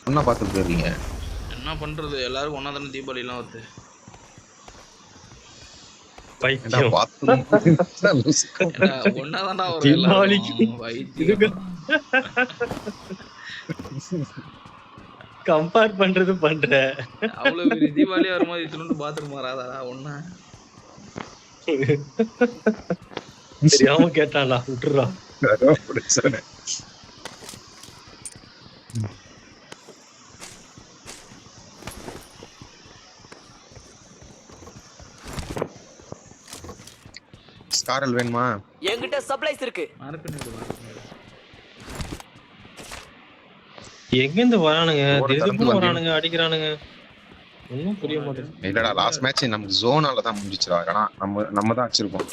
ஒன்னா பார்த்து போயிருக்கீங்க. என்ன பண்றது, எல்லாரும் ஒன்னா தானே தீபாவளி எல்லாம் வருது. ஒன்னா தான்டா வரும் தீபாவளிக்கு. கம்பேர் பண்றது பண்ற அவ்வளவு பெரிய தீபாவளி வரும்போது இத்தனோண்டு பாத்ரூம் வராதா ஒன்னா? தெரியாம கேட்டான்டா, விட்டுறா. ஸ்காரல் வேணுமா? என்கிட்ட சப்ளைஸ் இருக்கு. எங்க இருந்து வரானுங்க? திடீர்னு வரானுங்க, அடிக்கிறானுங்க. ஒன்னும் புரிய மாட்டேங்குது. இல்லடா, லாஸ்ட் மேட்ச் நமக்கு ஜோனால தான் முடிஞ்சிச்சுடா. ஏன்னா நம்ம தான் அடிச்சிருப்போம்.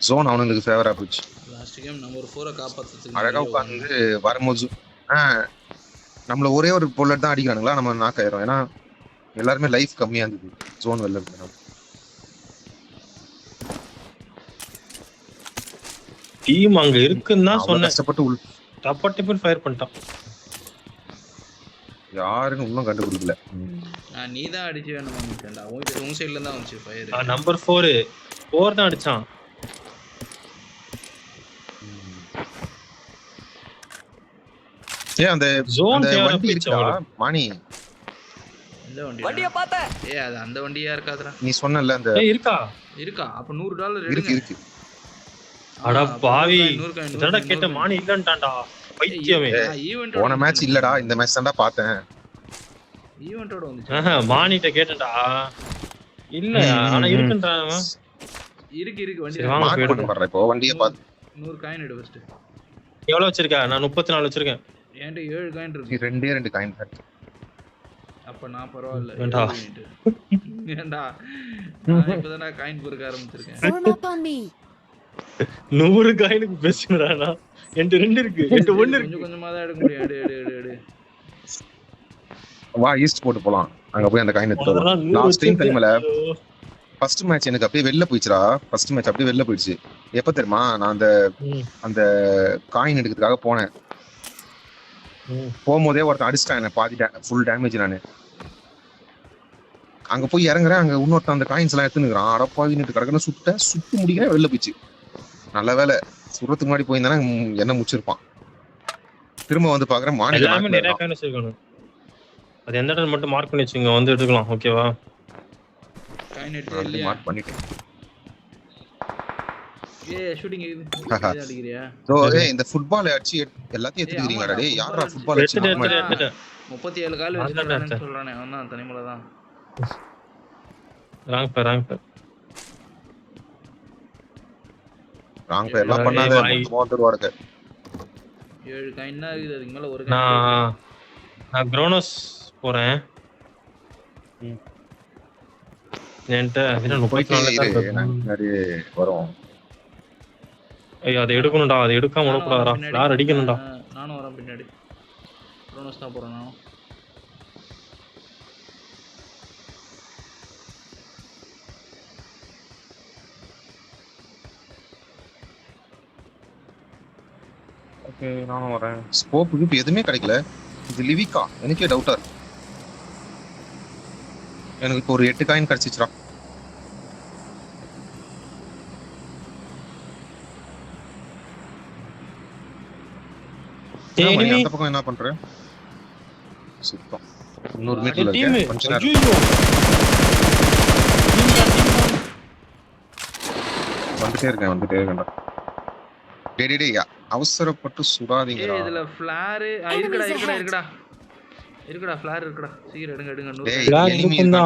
ஜோன் அவனுங்களுக்கு ஃபேவரா போச்சு. லாஸ்ட் கேம் நம்பர் 4 காப்பாத்துறதுக்கு அழகா உட்கார்ந்து வரும்போது நம்மள ஒரே ஒரு புல்லட் தான் அடிக்கிறானுங்களா, நம்ம நாக் ஆயிரும். ஏன்னா எல்லாருமே லைஃப் கம்மியா இருந்தது ஜோன் வெளில இருக்கு. டீம் அங்க இருக்குன்னு தான் சொன்னேன். கஷ்டப்பட்டு டப்பட்டு ஃபயர் பண்ணிட்டான். யாருன்னு இன்னும் கண்டுபிடிக்கல. நீ தான் அடிச்சு வேணும் நினைச்சேன்டா. உங்க சைடுல தான் வந்துச்சு ஃபயர். நம்பர் 4 தான் அடிச்சான். அந்த ஜோன் வண்டி இருக்கா மாணி? இந்த வண்டிய பாத்த. அது அந்த வண்டியா இருக்காதுடா. நீ சொன்னல அந்த இருக்கா அப்ப $100 இருக்கு. அட பாவி, இதடா கேட்ட மாணி இல்லன்டான்டா பைத்தியமே. போன மேட்ச் இல்லடா, இந்த மேட்ச் தான்டா பார்த்தேன். ஈவென்ட்டோட வந்துச்சு. மாணிட்ட கேட்டடா. இல்ல ஆனா இருக்குன்றானே. இருக்கு வண்டி. மார்க் பண்ண போறேன் இப்போ. வண்டியை பார்த்து 100 காயின் எடு ஃபர்ஸ்ட். எவ்வளவு வச்சிருக்க? நான் 34 வச்சிருக்கேன். என்கிட்ட 7 காயின் இருக்கு. ரெண்டு காயின் இருக்கு. அப்ப நான் பரவாயில்ல. ஏண்டா நான் இப்பதானே காயின் பொறுக்க ஆரம்பிச்சிருக்கேன். 100 காயினுக்கு பேசுறானா? என்கிட்ட 2 இருக்கு. என்கிட்ட 1 இருக்கு. கொஞ்சமா தான் எடுக்க முடியும். எடு. வா ஈஸ்ட் போட்டு போலாம். அங்க போய் அந்த காயின் எடுத்து லாஸ்ட் டைம்ல ஃபர்ஸ்ட் மேட்ச் எனக்கு அப்படியே வெளில போயிடுச்சுடா. ஃபர்ஸ்ட் மேட்ச் அப்படியே வெளில போயிடுச்சு. எப்ப தெரியுமா? நான் அந்த காயின் எடுக்கிறதுக்காக போனேன். போகும்போதே ஒருத்தன் அடிச்சிட்டான் என்ன, பாதி ஃபுல் டேமேஜ். நானு அங்க போய் இறங்குறேன். அங்க இன்னொருத்தன் அந்த காயின்ஸ் எல்லாம் எடுத்துனுக்குறான். அடப்பாவி நிட்டு கிடக்குன்னு சுட்டு முடிக்கிறேன், வெளில போயிடுச்சு. நல்ல வேலை, சுடுறதுக்கு முன்னாடி போயிருந்தானே என்ன முடிச்சிருப்பான். திரும்ப வந்து பாக்குறேன் மாநில. அது எந்த இடத்துல மட்டும் மார்க் பண்ணி வச்சுங்க, வந்து எடுக்கலாம். ஓகேவா? காயின் எடுத்து இல்லையா? மார்க் பண்ணிட்டேன். ஷூட்டிங் அடிக்கறியா? இந்த ஃபுட்பால் அடிச்சு எல்லாத்தையும் எடுத்துக்கிறீங்களா டேய்? யாரா ஃபுட்பால் அடிச்சு 37 கால் வச்சிருக்கானே சொல்றானே, அவன் தான் தனிமல தான். ராங் பேர் எல்லாம் பண்ணாத. மோதர்வார்க்க 7 காயின்னா இருக்குது. அதுக்கு மேல ஒரு நான் குரோனோஸ் போறேன். என்கிட்ட 34 வரும். ஐயோ, அதை எடுக்கணும்டா. அதை எடுக்காம விடக்கூடாதுடா. யார் அடிக்கணும்டா. நானும் வரேன் பின்னாடி. குரோனோஸ் தான் போறேன் நான். ஓகே, நானும் வரேன். ஸ்கோப்புக்கு எதுவுமே கிடைக்கல. இது லிவிகா, எனக்கே டவுட்டா இருக்கு. எனக்கு இப்போ ஒரு 8 காயின் கிடைச்சிச்சுடா. அந்த பக்கம் என்ன பண்ற? சுத்தம் 100 மீட்டர்ல இருக்கேன். கொஞ்ச நேரம் வந்துட்டே இருக்கேன்டா. டேய் அவசரப்பட்டு சுடாதீங்கடா. இதுல ஃபிளார் இருக்குடா ஃபிளார் இருக்குடா. சீக்கிரம் எடுங்க. டேய் எனிமி இருந்தா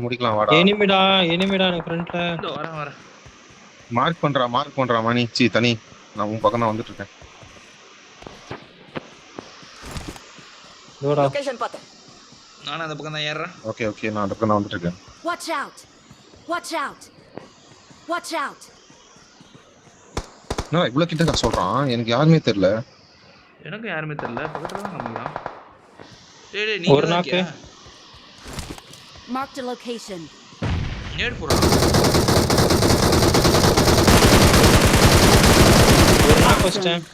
முடிக்கலாம். வாடா. எனிமிடா எனக்கு ஃப்ரண்ட்ல. வரேன். மார்க் பண்றா மணி. தனி நான் உன் பக்கம் தான் வந்துட்டு இருக்கேன். லொகேஷன் பாத்து. நான் அந்த பக்கம் தான் ஏறறேன். ஓகே நான் அந்த பக்கம் தான் வந்துட்டு இருக்கேன். Watch out. நான் இவ்வளவு கிட்ட சொல்றான். எனக்கு யாருமே தெரியல. பக்கத்துல தான் நம்மலாம். டேய் நீ ஒரு நாக்கு. Mark the location. நேட் போறா. ஒரு நாக்கு வச்சிட்டேன்.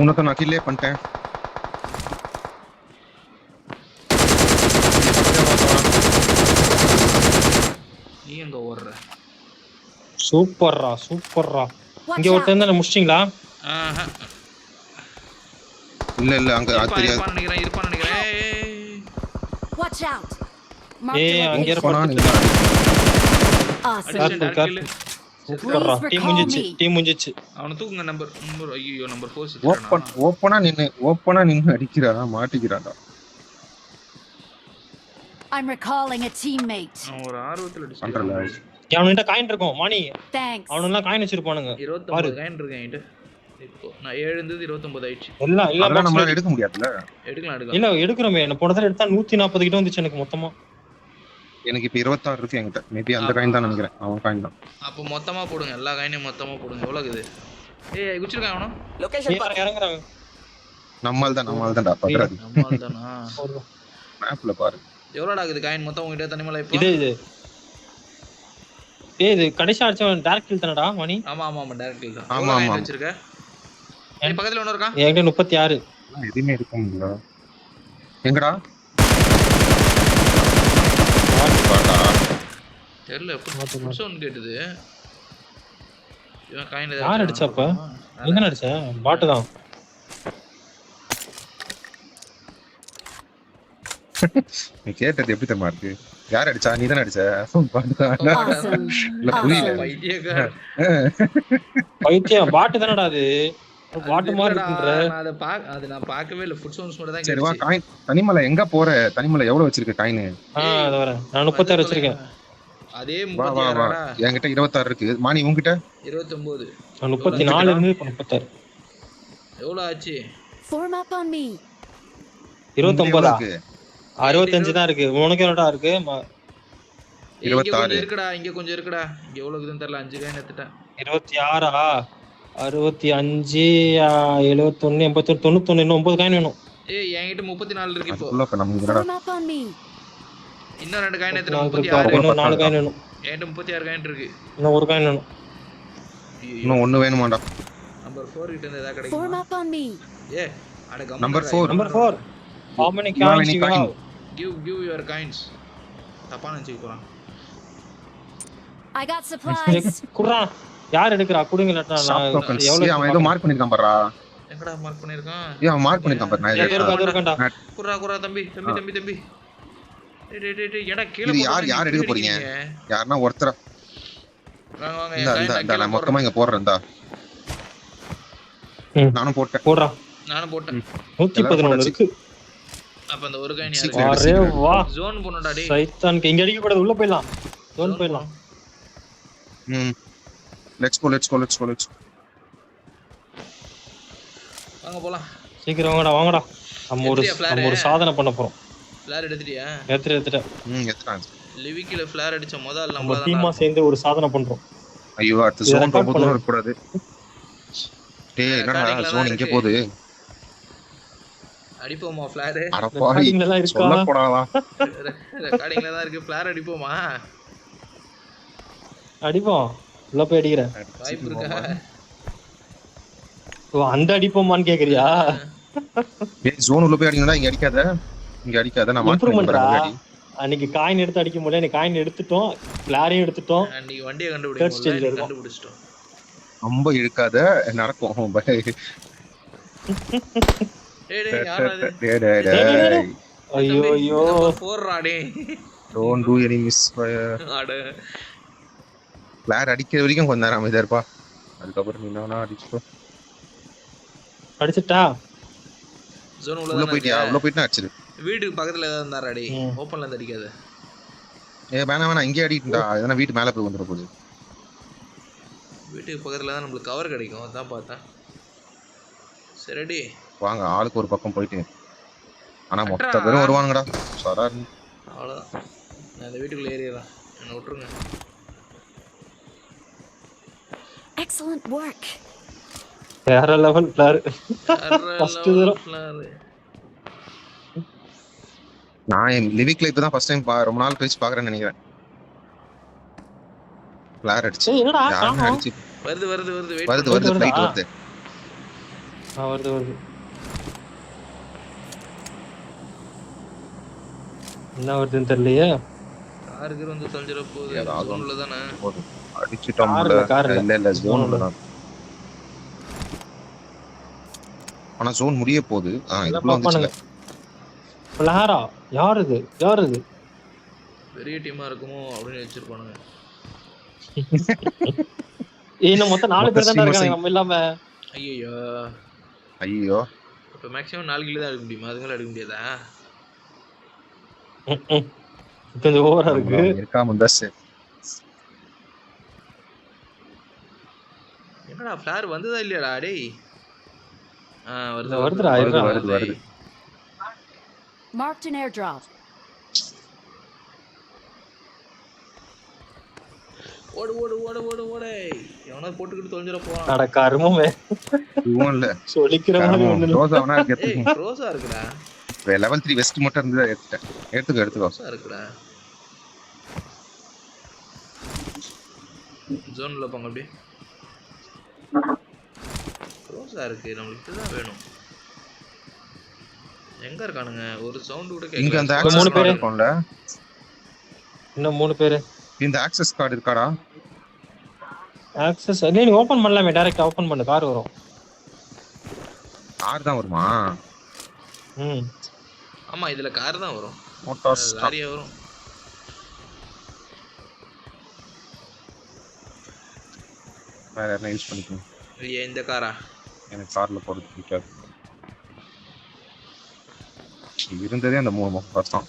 உனக்கு நான் கில்லே பண்ணிட்டேன். சூப்பர்ரா சூப்பர்ரா. Watch இங்க out. ஒருத்தன் தானே முடிச்சிட்டீங்களா? ஆஹா. இல்ல அங்க அது தெரியாது. இருப்பான்னு நினைக்கிறேன். ஏய். Watch out. Mark ஏய் the அங்க location. போனா படுத்து. நீங்க Awesome. அடிச்சேன், careful. kill. சூப்பர்ரா. Please டீம் recall முடிஞ்சிச்சு. me. டீம் முடிஞ்சிச்சு. அவனை தூக்குங்க நம்பர் ஐயோ நம்பர் 4 சிக்கிறானா. ஓப்பனா நின்னு அடிக்கிறா மாட்டிக்கிறாடா. I'm recalling a teammate. அவன் ஒரு ஆர்வத்துல பண்றல. அடிச்சான். அவன்கிட்ட காயின் இருக்கும் மாணி. Thanks. அவனெல்லாம் காயின் வச்சிருப்பானுங்க. 29 காயின் இருக்கு என்கிட்ட. இப்போ நான் 7 இருந்தது 29 ஆயிடுச்சு. எல்லாம் இல்ல அதெல்லாம் box நம்மளால ல எடுக்க முடியாதுல்ல. எடுக்கலாம். இல்ல எடுக்குறோமே. நான் போன தடவை எடுத்தா 140 கிட்ட வந்துச்சு எனக்கு மொத்தமா. எனக்கு இப்ப 26 இருக்கு என்கிட்ட. மேபி அந்த காயின் தான் நினைக்கிறேன். அவன் காயின் தான். அப்ப மொத்தமா போடுங்க. எல்லா காயினையும் மொத்தமா போடுங்க. எவ்வளவு இது? ஏய் குச்சிருக்கான் அவனோ. லொகேஷன் பாத்து. இறங்குறாங்க. நம்மால் தான்டா பண்றது. நம்மால் தானா? மேப்ல பாரு. எவ்வளோடா இருக்குது காயின் மொத்தம் உங்ககிட்ட தனிமலை இப்போ? இது இது கடைசி அடிச்சவன் டைரக்ட் கில் தானடா மணி? ஆமா டைரக்ட் கில் தான். ஆமா காயின் வச்சிருக்க? என் பக்கத்துல ஒன்னு இருக்கா? என்கிட்ட 36. எதுமே இருக்குங்களா? எங்கடா? பாட்டா. தெரியல. ஃபுட் சவுண்ட் கேட்டது. இவன் காயின் ஏதா யார் அடிச்சப்ப? எங்க அடிச்ச? பாட் தான். நீ கேட்டது எப்படி தெரியுமா இருக்கு? யார் அடிச்சா? நீ தானே அடிச்ச? Awesome. இல்ல புரியல. பைத்தியக்கார. பைத்தியம் பாட் தானடா அது. பாட் மாதிரி இருக்குன்ற. நான் பார்க்கவே இல்ல. ஃபுட் சவுண்ட்ஸ் மட்டும் தான் சரி வா கேட்டுச்சு. காயின். தனிமலை எங்க போற? தனிமலை எவ்வளவு வச்சிருக்க காயின்? அத வரேன். நான் 36 வச்சிருக்கேன். அதே வா 36டா. என்கிட்ட 26 இருக்கு. மாணி உன்கிட்ட? 29. நான் 34 இருந்து இப்ப 36. எவ்வளவு ஆச்சு? Form up on me. 29 இருக்கு. 65 தான் இருக்கு. உனக்கு எவ்வளவுடா இருக்கு? 26 இருக்குடா. இங்க கொஞ்சம் இருக்குடா. இங்க எவ்வளவு இருக்குன்னு தெரியல. 5 காயின் எடுத்துட்டேன். 26ஆ? 65 71 81 91 இன்னும் 9 காயின் வேணும். ஏய் என்கிட்ட 34 இருக்கு இப்போ. அதுக்குள்ள இப்ப நம்ம என்னடா? Form up on me. இன்னும் 2 காயின் எடுத்துட்டு 34 36. இன்னும் 4 காயின் வேணும். என்கிட்ட 36 காயின் இருக்கு. இன்னும் ஒரு காயின் வேணும். இன்னும் ஒண்ணு வேணுமாடா? நம்பர் 4 கிட்ட இருந்து ஏதா Form கிடைக்குமா? up on me. ஏ அட கம்மன் Number 4. Number 4. How many You have coins any you coin? have? give your coins. தப்பா நினைச்சுக்க போறான். I got supplies. குறா. யார் எடுக்கறா? குடுங்க இல்லட்டா Shop நான் tokens. எவ்வளவு ஏய், அவன் ஏதோ மார்க் பண்ணிருக்கான் பாருடா. எங்கடா மார்க் பண்ணிருக்கான்? ஏய் அவன் மார்க் பண்ணிருக்கான் பாரு. நான் அது இருக்கண்டா. குறா தம்பி. டேய் எடா கீழ இது போடுங்க. யார் எடுக்க போறீங்க? யாருன்னா ஒருத்தர வாங்க இந்த நான் மொத்தமா இங்க போடுறேன் இந்தா. நானும் போட்டேன். போடுறா. நானும் போட்டேன். 111 இருக்கு. அப்ப அந்த ஒரு காயின் Secret. யாரு? அரே வா. ஜோன் போணும்டா டேய். சைத்தான் இங்க அடிக்க கூடாது. உள்ள போய்லாம். ஜோன் போய்லாம். Let's go. வாங்க போலாம். சீக்கிரம் வாங்கடா. நம்ம ஒரு சாதனை பண்ண போறோம். ஃபிளார் எடுத்துட்டியா? எடுத்துட்டேன். எத்தனை? லிவிக்கில ஃபிளார் அடிச்ச முதல்ல நம்ம நம்ம டீமா சேர்ந்து ஒரு சாதனை பண்றோம். ஐயோ அடுத்த ஜோன் ரொம்ப தூரம் இருக்க கூடாது. டேய் என்னடா ஜோன் இங்க போகுது? அடிப்போமா ஃபிளார்? அடப்பாவி. எல்லாம் இருக்கா? சொல்ல போடாதா? ரெக்கார்டிங்ல தான் இருக்கு. ஃபிளார் அடிப்போமா? அடிப்போம். உள்ள போய் அடிக்கிறேன். வாய்ப்பு இருக்கா? ஓ அந்த அடிப்போமான்னு கேக்குறியா? டேய் ஜோன் உள்ள போய் அடிங்கடா. இங்க அடிக்காத. நான் மார்க் பண்றேன். அன்னைக்கு காயின் எடுத்து அடிக்க முடியல. நீ காயின் எடுத்துட்டோம். ஃபிளாரையும் எடுத்துட்டோம். அன்னைக்கு வண்டியை கண்டுபிடிச்சிட்டோம். ரொம்ப இழுக்காத நடக்கும். டேய் யாரா இது? ஐயோ 4 டேய். Don't do any misfire. அட ஃபிளார் அடிக்கிற வரைக்கும் கொஞ்ச நேரம் அமைதியா இருப்பா. அதுக்கப்புறம் நீ என்ன அடிச்சுக்கோ. அடிச்சிட்டா? ஜோன் உள்ள போயிட்டியா? உள்ள போயிட்டா அடிச்சிரு. வீட்டுக்கு பக்கத்துல ஏதாவது இருந்தாரா டேய்? ஓபன்ல இருந்து அடிக்காத. வேணா இங்கே அடிட்டா. எதனா வீட்டு மேல போய் வந்துற போகுது. வீட்டுக்கு பக்கத்துல தான் நமக்கு கவர் கிடைக்கும். அதான் பார்த்தேன். சரிடி வாங்க ஆளுக்கு ஒரு பக்கம் போயிட்டு. ஆனா மொத்த பேரும் வருவானுங்கடா. சரார். அவ்வளவுதான். நான் இந்த வீட்டுக்குள்ள ஏறிறேன். என்ன விட்டுருங்க. Excellent work. வேற லெவல் ஃபிளார். ஃபர்ஸ்ட் தடவை. நான் லிவிக்ல இப்பதான் ஃபர்ஸ்ட் டைம் ரொம்ப நாள் கழிச்சு பாக்குறேன்னு நினைக்கிறேன். ஃபிளார் அடிச்சு. என்னடா யாரும் அடிச்சு. வருது வெயிட் வருது ஃளைட் வருது. வருது. என்ன வருதுன்னு தெரியலையே. காருக்கு வந்து தொலைஞ்சிர போகுது. ஜோன்ல தானே. அடிச்சிட்டோம்ல. கார்ல இல்ல ஜோன்ல தான். ஆனா ஜோன் முடிய போகுது. இதுக்குள்ள வந்துச்சுல. லாரா யார் இது பெரிய டீமா இருக்குமோ அப்படின்னு வச்சிருப்பானுங்க. இன்னும் மொத்தம் 4 பேர் தான் இருக்காங்க நம்ம இல்லாம. ஐயோ இப்ப மேக்ஸிமம் 4 கிலோ தான் எடுக்க முடியுமா? அதுக்கு மேல எடுக்க முடியாதா? கொஞ்சம் ஓவரா இருக்கு. இருக்காம இருந்தா சரி. என்னடா ஃபிளார் வந்ததா இல்லையாடா டேய்? வருது. Marked an airdrop. ஓடு எவனா போட்டுக்கிட்டு தொலைஞ்சிர போறான். அட கருமமே. இதுவும் இல்ல. சொல்லிக்கிற மாதிரி ஒண்ணு இல்ல. ரோசாவனா ஏய் ரோசா இருக்குடா. லெவல் 3 வெஸ்ட் மட்டும் இருந்தா எடுத்துக்கோ. ரோசா இருக்குடா. ஜோன்ல போங்க அப்படியே. ரோசா இருக்கு, நம்மளுக்கு இதுதான் வேணும். எங்க இருக்கானுங்க? ஒரு சவுண்ட் கூட கேட்கல. இங்க அந்த ஆக்சஸ் கார்டு இருக்கும்ல. இன்னும் 3 பேர். இந்த ஆக்சஸ் கார்டு இருக்காடா? ஆக்சஸ் நீ ஓபன் பண்ணலாமே, டைரக்ட் ஓபன் பண்ணு, கார் வரும். கார் தான் வருமா? ஆமா இதுல கார் தான் வரும். மோட்டார் லாரியா வரும். வேற என்ன யூஸ் பண்ணிக்கணும்? இந்த காரா? எனக்கு கார்ல போறது பிடிக்காது. இருந்ததே அந்த 3 மோட்டார் தான்.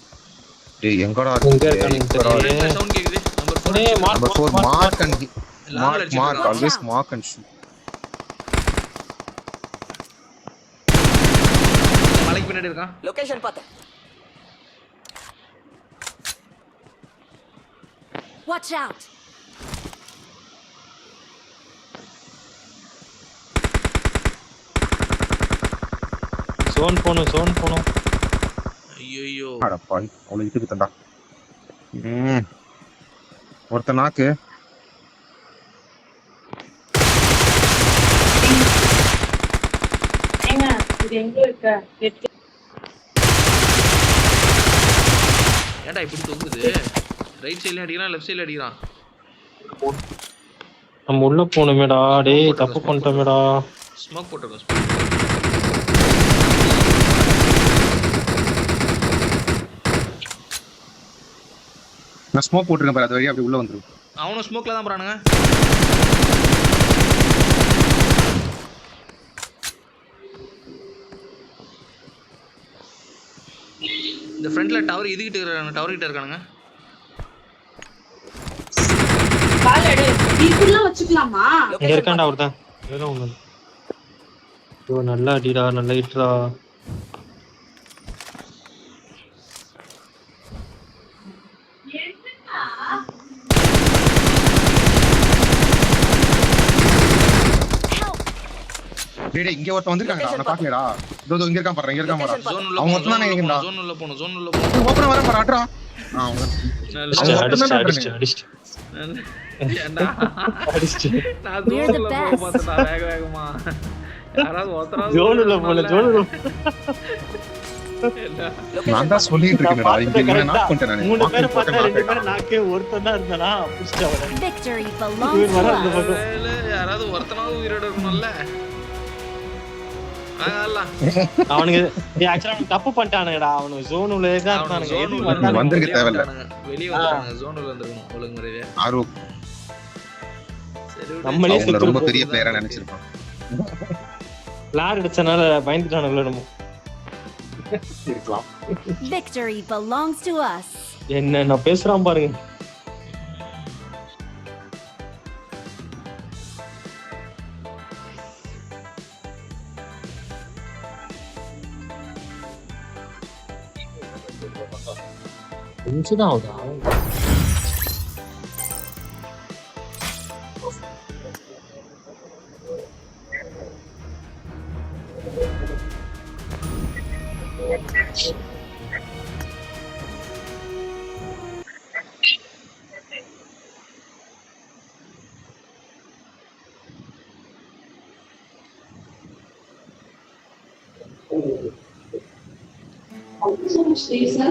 டேய் எங்கடா இங்க இருக்கானே சவுண்ட் கேக்குது. Number 4 mark always mark and shoot. மலைக்கு பின்னாடி இருக்கான். லொகேஷன் பாத்து. Watch out. ஜோன் போணும். ஐயோ அட பாய், அவ்வளவு இதுக்கு தண்டா. ஒருத்த நாக்கு. ஏன்டா இப்படி தொங்குது? ரைட் சைடுல அடிக்கிறான், லெஃப்ட் சைடுல அடிக்கிறான். நம்ம உள்ள போணுமேடா. டேய் தப்பு பண்ணிட்டோமேடா. ஸ்மோக் போட்டுறோம். நான் ஸ்மோக் போட்டுருக்கேன் பாரு, அது வழியா அப்படி உள்ள வந்துரும். அவனும் ஸ்மோக்ல தான் போறானுங்க. இந்த ஃப்ரண்ட்ல டவர் கிட்ட இருக்கானுங்க. காலடே டீக்குள்ள வச்சுக்கலாமா? இங்க இருக்கான்டா ஒருத்தன். ஏதோ ஒண்ணு. ஓ நல்லா அடிடா, நல்லா ஹிட்ரா. டேய் இங்க ஒருத்த வந்திருக்காங்கடா, அவன பாக்கலடா. இதோ இங்க இருக்கான் பாரு, ஜோன் உள்ள அவன் ஒருத்தன் தான் இங்கடா. ஜோன் உள்ள போணும். ஓபன் வர பாரு அட்ரா. அடிச்சு. ஏன்டா நான் ஜோன்ல போறேன்டா வேகமா. யாராவது ஒருத்தரா ஜோன்ல போல. நான் தான் சொல்லிட்டு இருக்கேன்டா, இங்க நான் பண்ணிட்டேன் நானு. 3 பேர் பார்த்தா 2 பேர் நாக்கே ஒருத்தன் தான் இருந்தானா புடிச்சவன. Victory belongs to us. யாராவது ஒருத்தனாவது உயிரோட இருக்கணும்ல. அவனுக்கு ஆக்சுவலா தப்பு பண்ணிட்டானுங்கடா. அவனுக்கு ஜோன் உள்ளே தான் இருந்தானுங்க. எதுக்கு வந்தானுங்க? வந்திருக்க தேவையில்ல. வெளிய வந்தாங்க. ஜோன் உள்ள இருந்திருக்கணும் ஒழுங்கு முறையில. ஆரோ நம்மளே ரொம்ப பெரிய பிளேயரா நினைச்சிருப்பான். லார் அடிச்சனால பயந்துட்டானுங்களோ நம்ம. இருக்கலாம். Victory belongs to us. என்ன நான் பேசுறான் பாருங்க. கொஞ்சம் ஆகுதா? Stay, sir.